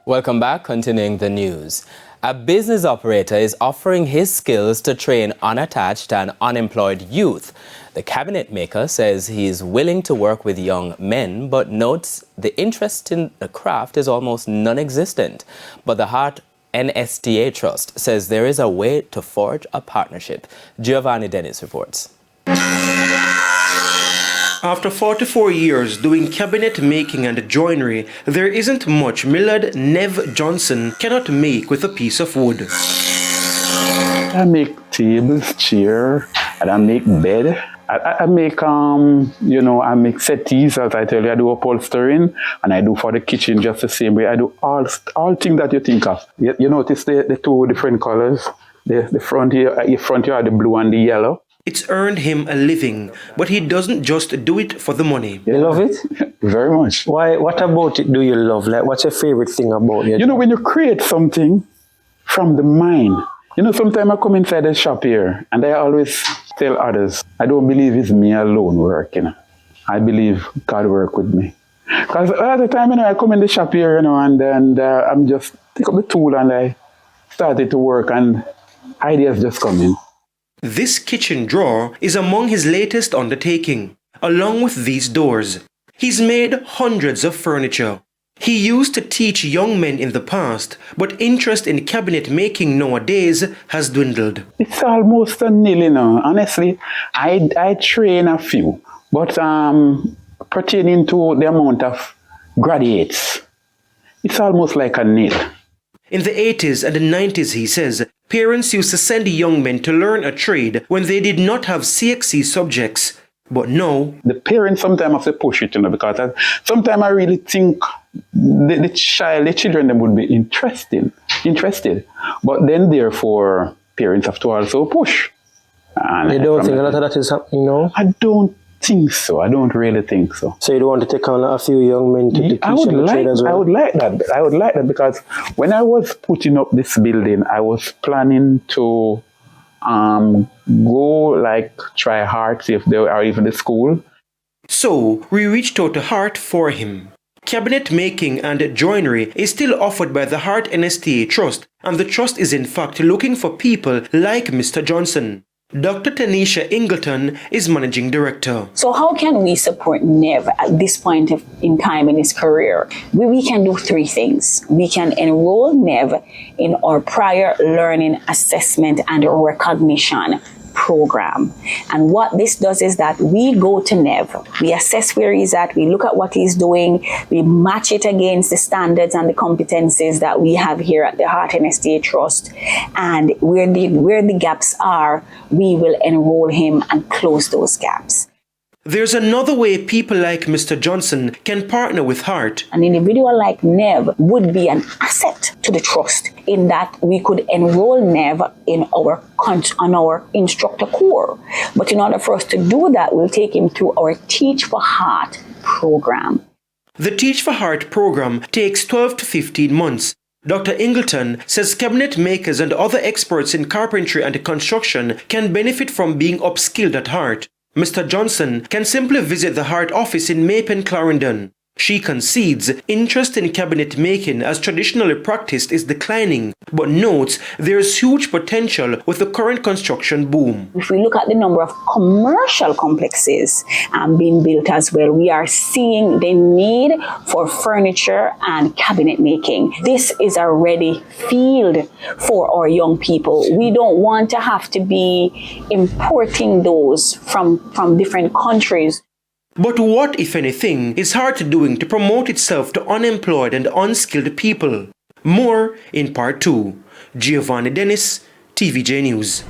Welcome back, continuing the news. A business operator is offering his skills to train unattached and unemployed youth. The cabinet maker says he is willing to work with young men, but notes the interest in the craft is almost non-existent. But the Heart NSTA Trust says there is a way to forge a partnership. Giovanni Dennis reports. After 44 years doing cabinet making and joinery, there isn't much Millard Nev Johnson cannot make with a piece of wood. I make tables, chair, and I make bed. I make, I make settees, as I tell you. I do upholstering, and I do for the kitchen just the same way. I do all things that you think of. You notice the two different colors? The front here are the blue and the yellow. It's earned him a living, but he doesn't just do it for the money. You love it? Very much. Why? What about it do you love? Like, what's your favorite thing about it? You know, when you create something from the mind. You know, sometimes I come inside the shop here, and I always tell others, I don't believe it's me alone working. I believe God work with me. Because at the time, I come in the shop here, and then I'm just take up the tool and I started to work, and ideas just come in. This kitchen drawer is among his latest undertaking, along with these doors. He's made hundreds of furniture. He used to teach young men in the past, but interest in cabinet making nowadays has dwindled. It's almost a nil, Honestly, I train a few, but pertaining to the amount of graduates, it's almost like a nil. In the 80s and the 90s, he says, parents used to send young men to learn a trade when they did not have CXC subjects. But now, the parents sometimes have to push it, because sometimes I really think the children them would be interested. But then therefore, parents have to also push. And you don't think a lot of that is happening now? I don't think so. I don't really think so. So you don't want to take on a few young men to teach them the trade as well? I would like that. I would like that because when I was putting up this building, I was planning to try Heart, if they are even the school. So we reached out to Heart for him. Cabinet making and joinery is still offered by the Heart NSTA Trust, and the trust is in fact looking for people like Mr. Johnson. Dr. Tanisha Ingleton is managing director. So how can we support Nev at this point in time in his career? We can do three things. We can enroll Nev in our prior learning assessment and recognition program. And what this does is that we go to Nev, we assess where he's at, we look at what he's doing, we match it against the standards and the competencies that we have here at the Heart NSTA Trust, and where the gaps are, we will enroll him and close those gaps. There's another way people like Mr. Johnson can partner with Heart. An individual like Nev would be an asset to the trust in that we could enroll Nev on our instructor corps. But in order for us to do that, we'll take him through our Teach for Heart program. The Teach for Heart program takes 12 to 15 months. Dr. Ingleton says cabinet makers and other experts in carpentry and construction can benefit from being upskilled at Heart. Mr. Johnson can simply visit the Heart office in Mapen, Clarendon. She concedes interest in cabinet making as traditionally practiced is declining, but notes there is huge potential with the current construction boom. If we look at the number of commercial complexes being built as well, we are seeing the need for furniture and cabinet making. This is a ready field for our young people. We don't want to have to be importing those from different countries. But what, if anything, is Heart doing to promote itself to unemployed and unskilled people? More in part 2. Giovanni Dennis, TVJ News.